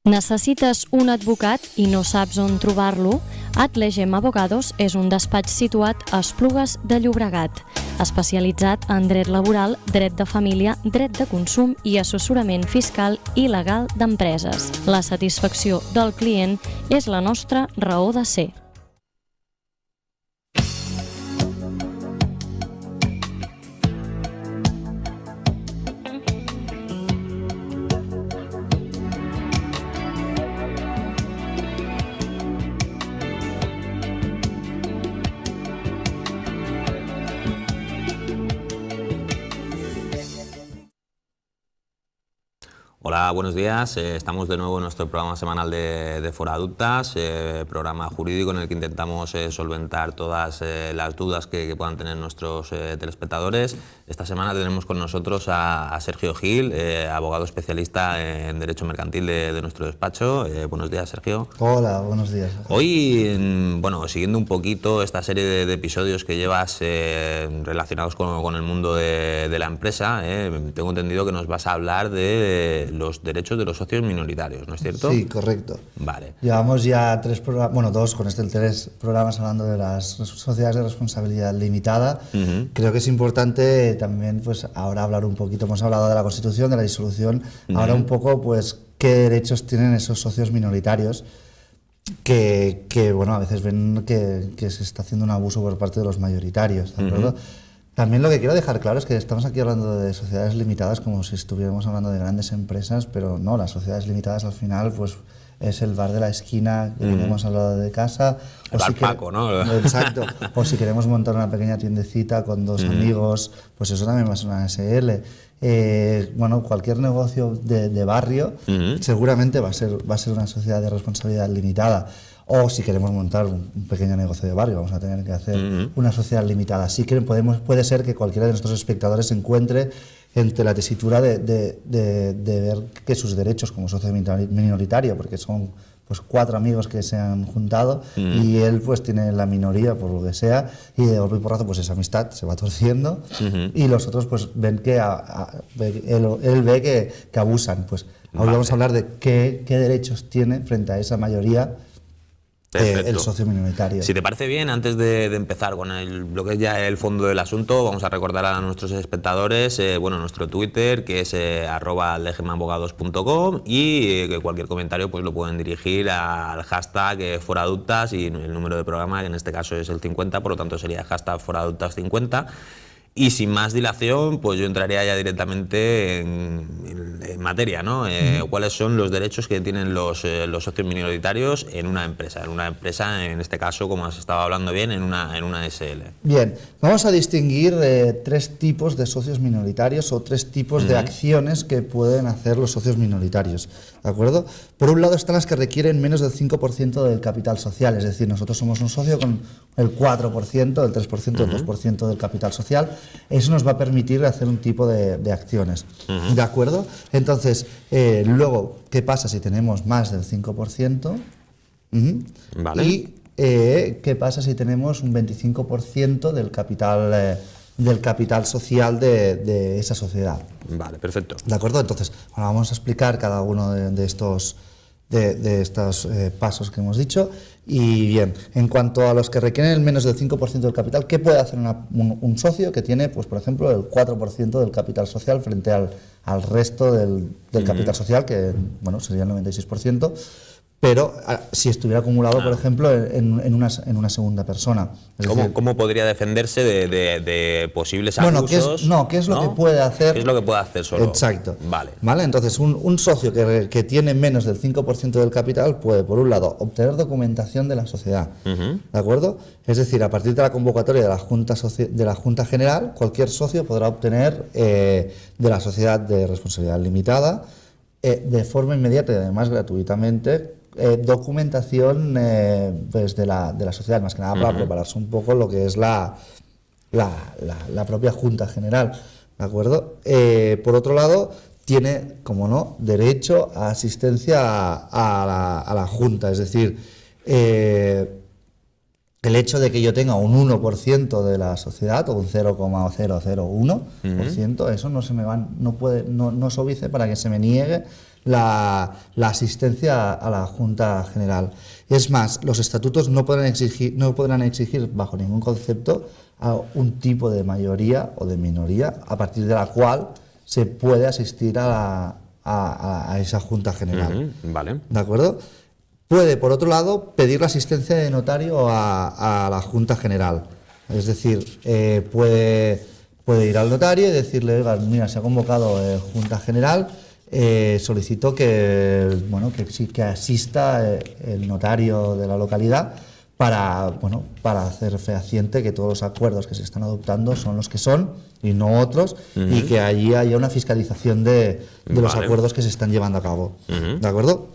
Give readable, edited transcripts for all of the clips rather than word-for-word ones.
Necessites un advocat i no saps on trobar-lo? Atlegem Abogados és un despatx situat a Esplugues de Llobregat, especialitzat en dret laboral, dret de família, dret de consum i assessorament fiscal i legal d'empreses. La satisfacció del client és la nostra raó de ser. Hola, buenos días. Estamos de nuevo en nuestro programa semanal de Foradultas, programa jurídico en el que intentamos solventar todas las dudas que puedan tener nuestros telespectadores. Esta semana tenemos con nosotros a Sergio Gil, abogado especialista en Derecho Mercantil de nuestro despacho. Buenos días, Sergio. Hola, buenos días. Hoy, bueno, siguiendo un poquito esta serie de episodios que llevas relacionados con el mundo de la empresa, tengo entendido que nos vas a hablar de los derechos de los socios minoritarios, ¿no es cierto? Sí, correcto. Vale. Llevamos ya tres programas hablando de las sociedades de responsabilidad limitada. Creo que es importante también, pues, ahora hablar un poquito, hemos hablado de la Constitución, de la disolución, ahora un poco, pues, qué derechos tienen esos socios minoritarios que bueno, a veces ven que se está haciendo un abuso por parte de los mayoritarios, ¿de acuerdo? También lo que quiero dejar claro es que estamos aquí hablando de sociedades limitadas como si estuviéramos hablando de grandes empresas, pero no, las sociedades limitadas al final pues es el bar de la esquina que hemos hablado de casa. El bar Paco, ¿no? Exacto. O si queremos montar una pequeña tiendecita con dos amigos, pues eso también va a ser una SL. Bueno, cualquier negocio de barrio seguramente va a ser una sociedad de responsabilidad limitada. O si queremos montar un pequeño negocio de barrio, vamos a tener que hacer una sociedad limitada. Así que puede ser que cualquiera de nuestros espectadores se encuentre entre la tesitura de ver que sus derechos como socio minoritario, porque son pues 4 amigos que se han juntado y él pues tiene la minoría por lo que sea, y de golpe y porrazo pues esa amistad se va torciendo y los otros pues ven que él ve que abusan. Pues ahora vamos a hablar de qué derechos tiene frente a esa mayoría el socio minoritario. Si te parece bien, antes de empezar con lo que es ya el fondo del asunto, vamos a recordar a nuestros espectadores bueno, nuestro Twitter, que es @legemabogados.com, y que cualquier comentario pues lo pueden dirigir al hashtag Foradultas y el número de programa, que en este caso es el 50, por lo tanto sería hashtag Foradultas50. Y sin más dilación, pues yo entraría ya directamente en materia, ¿no? ¿Cuáles son los derechos que tienen los socios minoritarios en una empresa? En este caso, como has estado hablando bien, en una SL. Bien, vamos a distinguir 3 tipos de socios minoritarios o 3 tipos de acciones que pueden hacer los socios minoritarios, ¿de acuerdo? Por un lado están las que requieren menos del 5% del capital social, es decir, nosotros somos un socio con el 4%, el 3%, el 2% del capital social. Eso nos va a permitir hacer un tipo de acciones, ¿de acuerdo? Entonces, luego, ¿qué pasa si tenemos más del 5%? Vale. Y ¿qué pasa si tenemos un 25% del capital social de esa sociedad? Vale, perfecto. ¿De acuerdo? Entonces, ahora vamos a explicar cada uno de estos pasos que hemos dicho. Y bien, en cuanto a los que requieren el menos del 5% del capital, ¿qué puede hacer un socio que tiene, pues por ejemplo, el 4% del capital social frente al resto del capital social, que bueno, sería el 96%? Pero si estuviera acumulado, por ejemplo, en una segunda persona. ¿Cómo podría defenderse de posibles abusos? ¿Qué es lo que puede hacer? ¿Qué es lo que puede hacer solo? Exacto. Vale. Entonces, un socio que tiene menos del 5% del capital puede, por un lado, obtener documentación de la sociedad, ¿de acuerdo? Es decir, a partir de la convocatoria de la Junta General, cualquier socio podrá obtener de la sociedad de responsabilidad limitada, de forma inmediata y además gratuitamente, documentación pues de la sociedad, más que nada para prepararse un poco lo que es la propia Junta General, ¿de acuerdo? Por otro lado, tiene, como no, derecho a asistencia a la Junta, es decir, el hecho de que yo tenga un 1% de la sociedad o un 0,001%, eso no se óbice para que se me niegue la asistencia a la Junta General. Es más, los estatutos no podrán exigir bajo ningún concepto a un tipo de mayoría o de minoría a partir de la cual se puede asistir a esa Junta General. Vale. ¿De acuerdo? Puede, por otro lado, pedir la asistencia de notario a la Junta General. Es decir, puede ir al notario y decirle, oiga, mira, se ha convocado Junta General, solicito que asista el notario de la localidad para hacer fehaciente que todos los acuerdos que se están adoptando son los que son y no otros, y que allí haya una fiscalización de los acuerdos que se están llevando a cabo. ¿De acuerdo?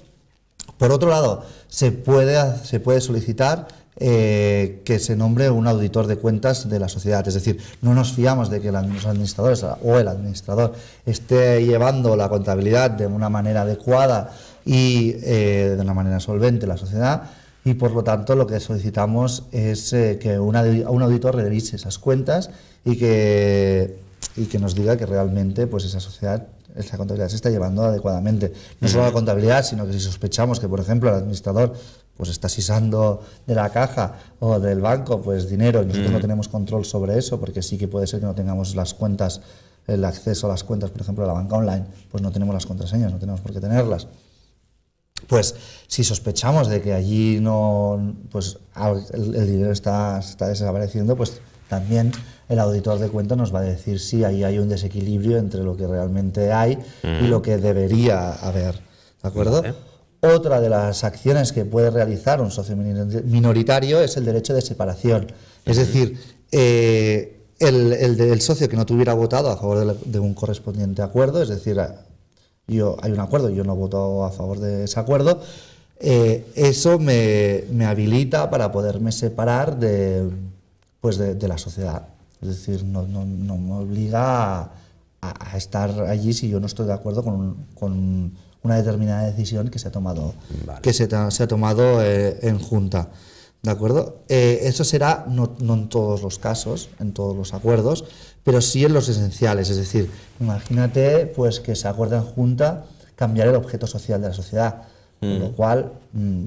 Por otro lado, se puede solicitar que se nombre un auditor de cuentas de la sociedad. Es decir, no nos fiamos de que los administradores o el administrador esté llevando la contabilidad de una manera adecuada y de una manera solvente la sociedad, y por lo tanto lo que solicitamos es que un auditor revise esas cuentas y que nos diga que realmente pues esa sociedad, esa contabilidad se está llevando adecuadamente. No solo la contabilidad, sino que si sospechamos que, por ejemplo, el administrador pues está sisando de la caja o del banco pues dinero y nosotros no tenemos control sobre eso, porque sí que puede ser que no tengamos las cuentas, el acceso a las cuentas, por ejemplo, de la banca online, pues no tenemos las contraseñas, no tenemos por qué tenerlas. Pues si sospechamos de que allí el dinero está desapareciendo, pues también el auditor de cuentas nos va a decir si ahí hay un desequilibrio entre lo que realmente hay y lo que debería haber. ¿De acuerdo? Vale. Otra de las acciones que puede realizar un socio minoritario es el derecho de separación. Es decir, el socio que no tuviera votado a favor de un correspondiente acuerdo, es decir, hay un acuerdo y yo no voto a favor de ese acuerdo, eso me habilita para poderme separar de la sociedad. Es decir, no me obliga a estar allí si yo no estoy de acuerdo con una determinada decisión que se ha tomado, se ha tomado en junta. ¿De acuerdo? Eso será no en todos los casos, en todos los acuerdos, pero sí en los esenciales. Es decir, imagínate pues que se acuerda en junta cambiar el objeto social de la sociedad, con lo cual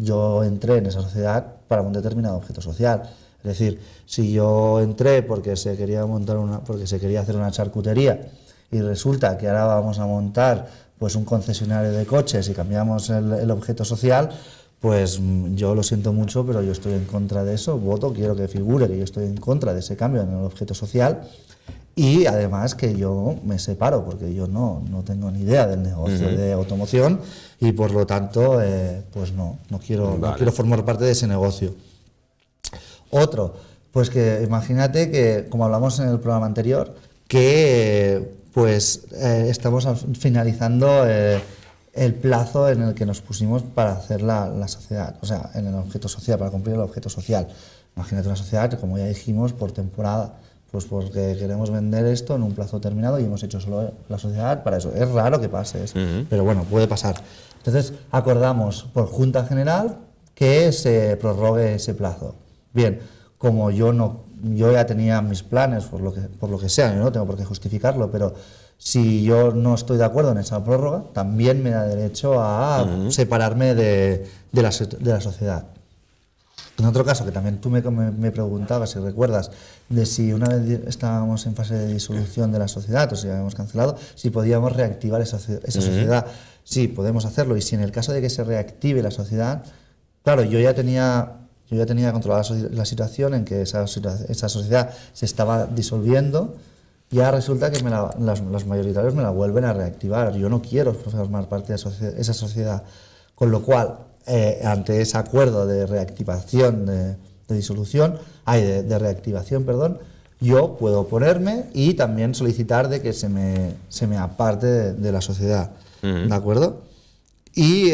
yo entré en esa sociedad para un determinado objeto social. Es decir, si yo entré porque se quería hacer una charcutería y resulta que ahora vamos a montar pues un concesionario de coches y cambiamos el objeto social, pues yo lo siento mucho, pero yo estoy en contra de eso, quiero que figure que yo estoy en contra de ese cambio en el objeto social, y además que yo me separo porque yo no tengo ni idea del negocio de automoción y por lo tanto pues no quiero formar parte de ese negocio. Otro, pues que imagínate que, como hablamos en el programa anterior, que estamos finalizando el plazo en el que nos pusimos para hacer la sociedad, o sea, en el objeto social, para cumplir el objeto social. Imagínate una sociedad que, como ya dijimos, por temporada, pues porque queremos vender esto en un plazo determinado y hemos hecho solo la sociedad para eso. Es raro que pase eso, pero bueno, puede pasar. Entonces, acordamos por Junta General que se prorrogue ese plazo. Bien, como yo ya tenía mis planes, por lo que sea, yo no tengo por qué justificarlo, pero si yo no estoy de acuerdo en esa prórroga, también me da derecho a separarme de la sociedad. En otro caso, que también tú me preguntabas, si recuerdas, de si una vez estábamos en fase de disolución de la sociedad o si habíamos cancelado, si podíamos reactivar esa sociedad. Sí, podemos hacerlo, y si en el caso de que se reactive la sociedad, claro, yo ya tenía controlada la situación en que esa sociedad se estaba disolviendo. Ya resulta que los mayoritarios me la vuelven a reactivar. Yo no quiero formar parte de esa sociedad. Con lo cual, ante ese acuerdo de reactivación, de reactivación, yo puedo oponerme y también solicitar de que se me aparte de la sociedad. ¿De acuerdo? Y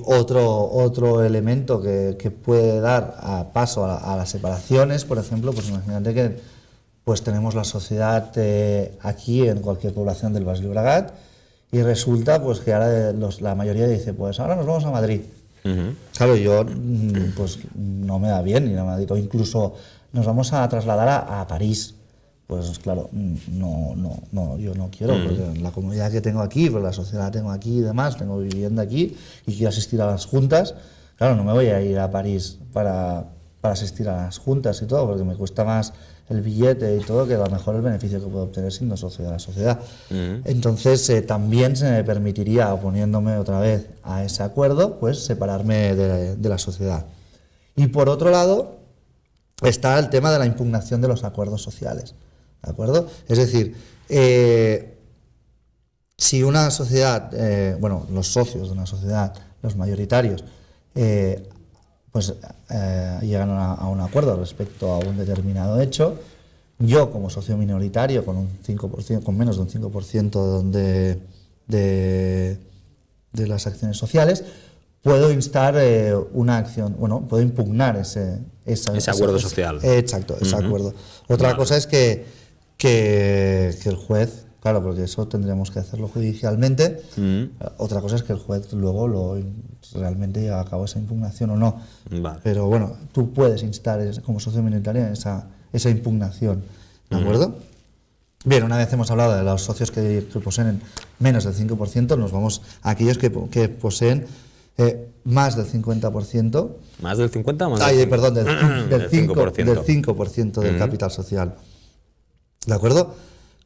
otro elemento que puede dar paso a las separaciones, por ejemplo, pues imagínate que pues tenemos la sociedad aquí en cualquier población del Baix Llobregat y resulta pues que ahora la mayoría dice, pues ahora nos vamos a Madrid. Claro, yo pues no me da bien ir a Madrid, o incluso nos vamos a trasladar a París. pues claro, yo no quiero, porque la comunidad que tengo aquí, pues la sociedad la tengo aquí y demás, tengo vivienda aquí y quiero asistir a las juntas, claro, no me voy a ir a París para asistir a las juntas y todo, porque me cuesta más el billete y todo que a lo mejor el beneficio que puedo obtener siendo socio de la sociedad. Entonces también se me permitiría, oponiéndome otra vez a ese acuerdo, pues separarme de la sociedad. Y por otro lado está el tema de la impugnación de los acuerdos sociales, ¿de acuerdo? Es decir, si una sociedad, los socios de una sociedad, los mayoritarios, llegan a un acuerdo respecto a un determinado hecho, yo como socio minoritario con un 5%, con menos de un 5% de las acciones sociales, puedo instar una acción, puedo impugnar ese acuerdo social. Exacto, ese acuerdo. Otra cosa es que el juez, claro, porque eso tendríamos que hacerlo judicialmente. Otra cosa es que el juez luego realmente lleva a cabo esa impugnación o no. Vale. Pero bueno, tú puedes instar como socio minoritario esa impugnación, ¿de acuerdo? Bien, una vez hemos hablado de los socios que poseen menos del 5%, nos vamos a aquellos que poseen más del 50%. ¿Más del 50 o más del 5%? Del 5%. Del 5% del capital social. ¿De acuerdo?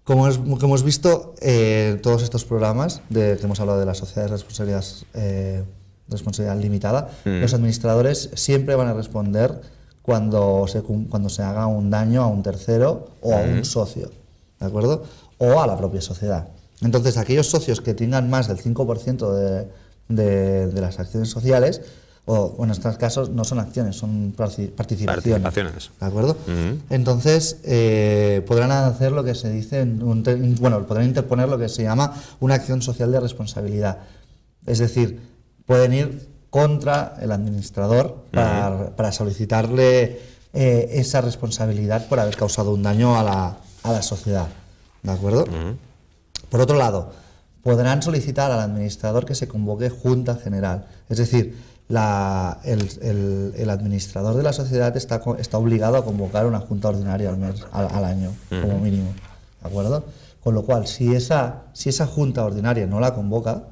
Como hemos visto en todos estos programas que hemos hablado de las sociedades de responsabilidad limitada, los administradores siempre van a responder cuando se haga un daño a un tercero o a un socio, ¿de acuerdo? O a la propia sociedad. Entonces, aquellos socios que tengan más del 5% de las acciones sociales, o en estos casos no son acciones, son participaciones. ¿De acuerdo? Entonces, podrán hacer lo que se dice, podrán interponer lo que se llama una acción social de responsabilidad. Es decir, pueden ir contra el administrador para solicitarle esa responsabilidad por haber causado un daño a la sociedad. ¿De acuerdo? Por otro lado, podrán solicitar al administrador que se convoque junta general. Es decir, el administrador de la sociedad está obligado a convocar una junta ordinaria al año, como mínimo. ¿De acuerdo? Con lo cual, si esa junta ordinaria no la convoca,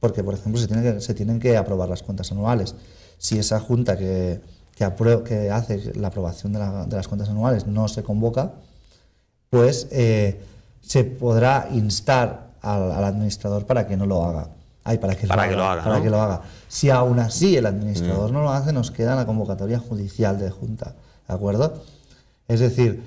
porque por ejemplo se tienen que aprobar las cuentas anuales, si esa junta que hace la aprobación de las cuentas anuales no se convoca, pues se podrá instar al administrador para que no lo haga. Para que lo haga. Si aún así el administrador no lo hace, nos queda la convocatoria judicial de junta, ¿de acuerdo? Es decir,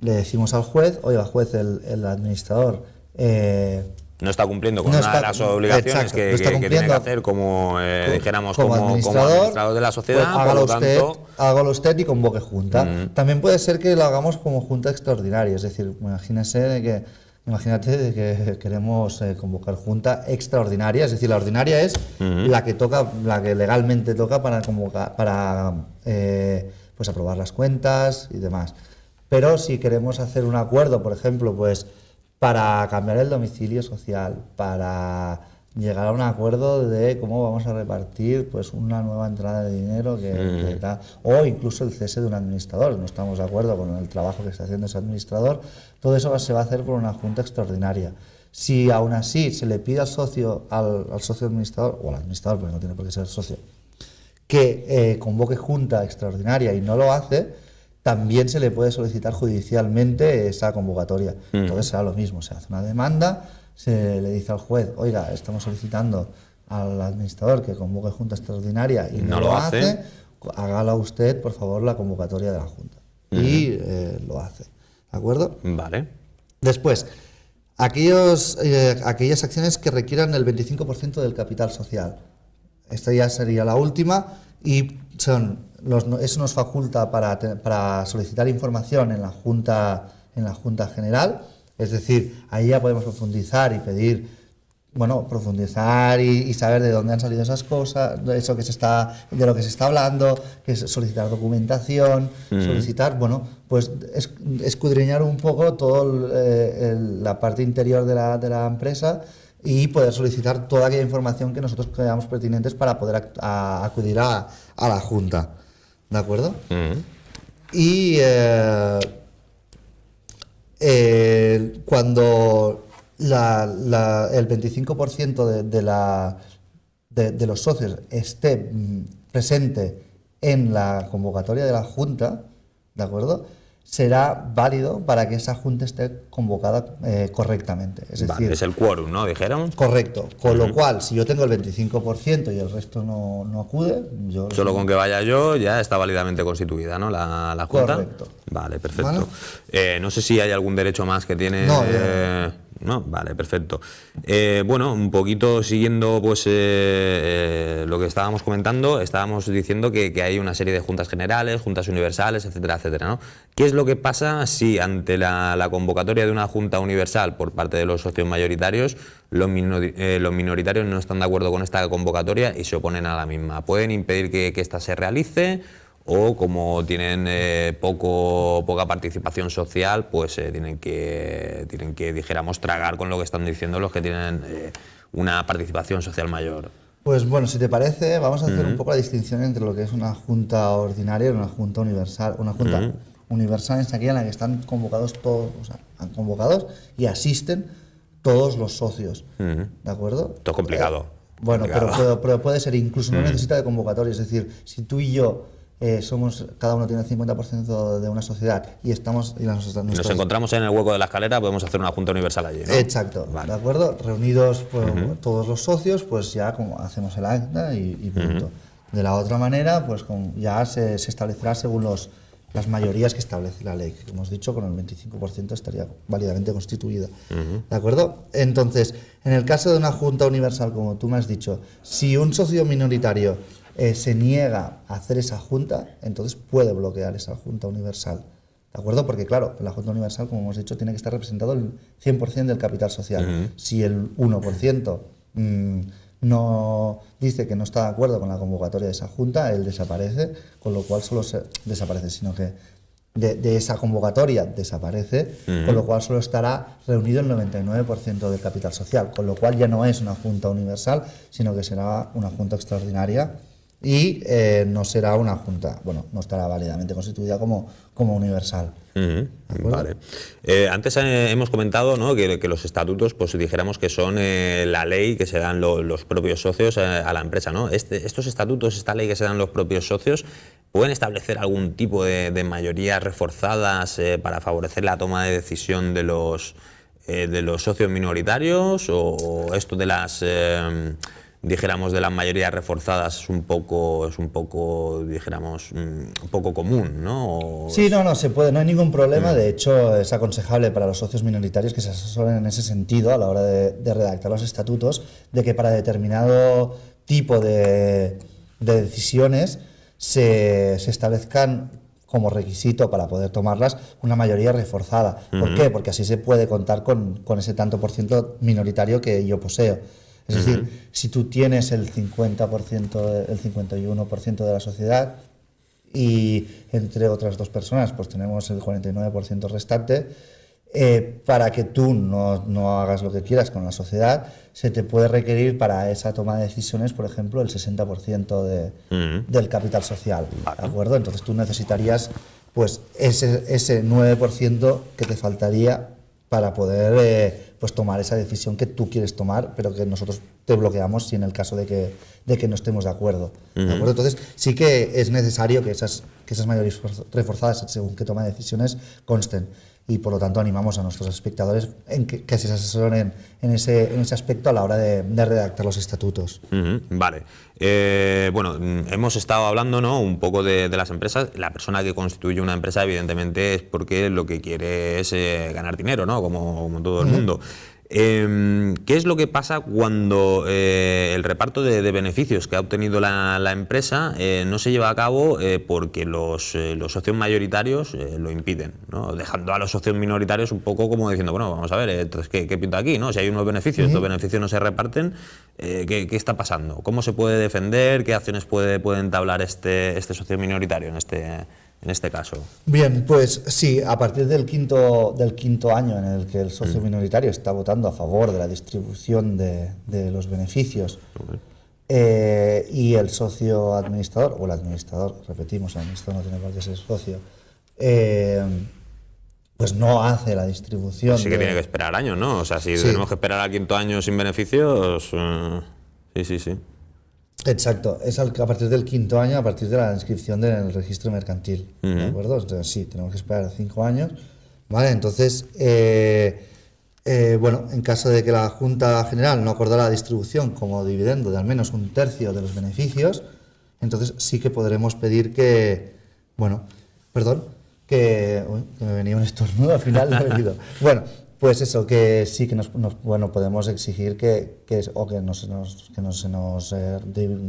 le decimos al juez, oiga juez, el administrador no está cumpliendo con una de las obligaciones que tiene que hacer como administrador de la sociedad, pues, por lo tanto... Hágalo usted y convoque junta. También puede ser que lo hagamos como junta extraordinaria, es decir, imagínate de que queremos convocar junta extraordinaria, es decir, la ordinaria es la que legalmente toca para convocar, pues aprobar las cuentas y demás. Pero si queremos hacer un acuerdo, por ejemplo, pues para cambiar el domicilio social, para llegar a un acuerdo de cómo vamos a repartir pues una nueva entrada de dinero que tal, o incluso el cese de un administrador, no estamos de acuerdo con el trabajo que está haciendo ese administrador, todo eso se va a hacer por una junta extraordinaria. Si aún así se le pide al socio administrador, o al administrador, porque no tiene por qué ser socio, que convoque junta extraordinaria y no lo hace, también se le puede solicitar judicialmente esa convocatoria. Entonces será lo mismo, se hace una demanda, se le dice al juez, oiga, estamos solicitando al administrador que convoque junta extraordinaria y no lo hace, hágala usted, por favor, la convocatoria de la junta. Y lo hace. ¿De acuerdo? Vale. Después, aquellas acciones que requieran el 25% del capital social. Esta ya sería la última y eso nos faculta para solicitar información en la Junta General. Es decir, ahí ya podemos profundizar y pedir, y saber de dónde han salido esas cosas, de lo que se está hablando, que es solicitar documentación, solicitar, pues escudriñar un poco toda la parte interior de la empresa y poder solicitar toda aquella información que nosotros creamos pertinentes para poder acudir a la Junta. ¿De acuerdo? Y cuando el 25% de los socios esté presente en la convocatoria de la Junta, ¿de acuerdo?, será válido para que esa Junta esté convocada correctamente. Es decir, es el quórum, ¿no? Dijeron. Correcto. Con lo cual, si yo tengo el 25% y el resto no acude, yo... Solo con que vaya yo ya está válidamente constituida, ¿no? La Junta. Correcto. Vale, perfecto. ¿Vale? No sé si hay algún derecho más que tiene... No, ¿no? Vale, perfecto. Bueno, un poquito siguiendo pues lo que estábamos comentando, estábamos diciendo que hay una serie de juntas generales, juntas universales, etcétera, etcétera, ¿no? ¿Qué es lo que pasa si ante la convocatoria de una junta universal por parte de los socios mayoritarios, los minoritarios no están de acuerdo con esta convocatoria y se oponen a la misma? ¿Pueden impedir que esta se realice? O como tienen poca participación social, pues tienen que, dijéramos, tragar con lo que están diciendo los que tienen una participación social mayor. Pues bueno, si te parece, vamos a hacer un poco la distinción entre lo que es una junta ordinaria y una junta universal. Una junta universal es aquella en la que están convocados todos, o sea, convocados y asisten todos los socios. ¿De acuerdo? Esto es complicado. Bueno, complicado. pero puede ser, incluso no necesita de convocatoria. Es decir, si tú y yo cada uno tiene el 50% de una sociedad y estamos... Y nos encontramos en el hueco de la escalera, podemos hacer una junta universal allí, ¿no? Exacto, vale. ¿De acuerdo? Reunidos todos los socios, pues ya como hacemos el acta y punto. De la otra manera, pues ya se establecerá según las mayorías que establece la ley, que como hemos dicho, con el 25% estaría válidamente constituida. ¿De acuerdo? Entonces, en el caso de una junta universal, como tú me has dicho, si un socio minoritario se niega a hacer esa junta, entonces puede bloquear esa junta universal. ¿De acuerdo? Porque claro, en la junta universal, como hemos dicho, tiene que estar representado el 100% del capital social. Si el 1% no dice que no está de acuerdo con la convocatoria de esa junta, él desaparece, con lo cual solo desaparece, sino que de esa convocatoria desaparece, con lo cual solo estará reunido el 99% del capital social, con lo cual ya no es una junta universal, sino que será una junta extraordinaria y no será una junta, bueno, no estará válidamente constituida como universal. Vale. Antes hemos comentado, ¿no?, que los estatutos, pues dijéramos que son la ley que se dan los propios socios a la empresa, ¿no? Estos estatutos, esta ley que se dan los propios socios, ¿pueden establecer algún tipo de mayorías reforzadas para favorecer la toma de decisión de los socios minoritarios? ¿O esto de las... dijéramos, de las mayorías reforzadas es un poco, dijéramos, un poco común, ¿no? Sí, no se puede, no hay ningún problema. De hecho, es aconsejable para los socios minoritarios que se asesoren en ese sentido a la hora de redactar los estatutos, de que para determinado tipo de decisiones se establezcan como requisito para poder tomarlas una mayoría reforzada. ¿Por qué? Porque así se puede contar con ese tanto por ciento minoritario que yo poseo. Es decir, si tú tienes el 50%, el 51% de la sociedad y entre otras dos personas pues tenemos el 49% restante, para que tú no hagas lo que quieras con la sociedad, se te puede requerir para esa toma de decisiones, por ejemplo, el 60% del capital social. ¿De acuerdo? Entonces tú necesitarías pues ese 9% que te faltaría para poder pues tomar esa decisión que tú quieres tomar, pero que nosotros te bloqueamos si en el caso de que no estemos de acuerdo. ¿De acuerdo? Entonces sí que es necesario que esas mayorías reforzadas según qué toma de decisiones consten. Y por lo tanto animamos a nuestros espectadores en que se asesoren en ese aspecto a la hora de redactar los estatutos. Vale. Bueno, hemos estado hablando, ¿no?, un poco de las empresas. La persona que constituye una empresa evidentemente es porque lo que quiere es ganar dinero, ¿no?, como todo el mundo. ¿Qué es lo que pasa cuando el reparto de beneficios que ha obtenido la empresa no se lleva a cabo porque los socios mayoritarios lo impiden, ¿no?, dejando a los socios minoritarios un poco como diciendo, bueno, vamos a ver, entonces, ¿qué pinta aquí, no? Si hay unos beneficios, estos beneficios no se reparten, ¿qué está pasando? ¿Cómo se puede defender? ¿Qué acciones puede entablar este socio minoritario en este caso? Bien, pues sí, a partir del quinto año en el que el socio minoritario está votando a favor de la distribución de los beneficios y el socio administrador, o el administrador, repetimos, el administrador no tiene por qué ser socio, pues no hace la distribución. Sí que tiene que esperar años, ¿no? O sea, si tenemos que esperar al 5.º año sin beneficios, sí. Exacto, es a partir del 5.º año, a partir de la inscripción del registro mercantil, ¿de acuerdo? Entonces, sí, tenemos que esperar 5 años, ¿vale? Entonces, bueno, en caso de que la Junta General no acordara la distribución como dividendo de al menos 1/3 de los beneficios, entonces sí que podremos pedir que, bueno, perdón, que me venía un estornudo al final, no he venido. Bueno, pues eso, que sí que bueno, podemos exigir que no se nos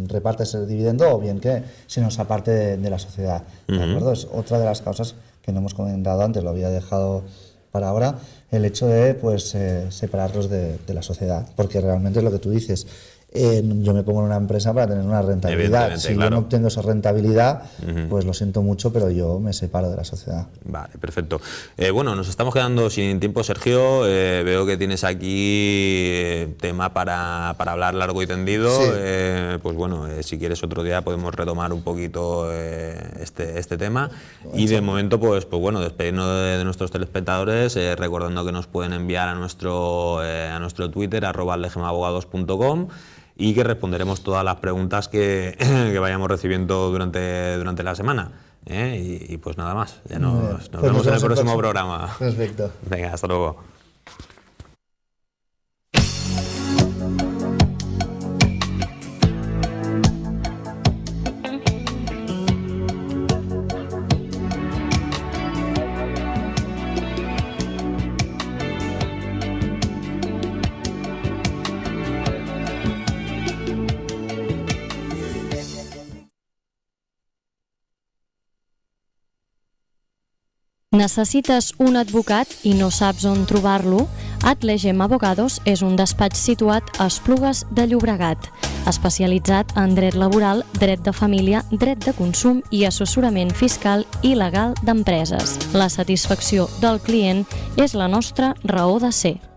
reparte ese dividendo, o bien que se nos aparte de la sociedad, ¿de acuerdo? Es otra de las causas que no hemos comentado antes, lo había dejado para ahora, el hecho de pues separarlos de la sociedad, porque realmente es lo que tú dices. Yo me pongo en una empresa para tener una rentabilidad. Si yo no obtengo esa rentabilidad, pues lo siento mucho, pero yo me separo de la sociedad. Vale, perfecto. Bueno, nos estamos quedando sin tiempo, Sergio. Veo que tienes aquí tema para hablar largo y tendido. Sí. Pues bueno, si quieres otro día podemos retomar un poquito este tema. Y de momento, pues bueno, despedirnos de nuestros telespectadores, recordando que nos pueden enviar a nuestro Twitter, @legemabogados.com, y que responderemos todas las preguntas que vayamos recibiendo durante la semana. Y pues nada más, ya nos vemos en el próximo programa. Perfecto. Venga, hasta luego. Necessites un advocat i no saps on trobar-lo? Atlegem Abogados és un despatx situat a Esplugues de Llobregat, especialitzat en dret laboral, dret de família, dret de consum i assessorament fiscal i legal d'empreses. La satisfacció del client és la nostra raó de ser.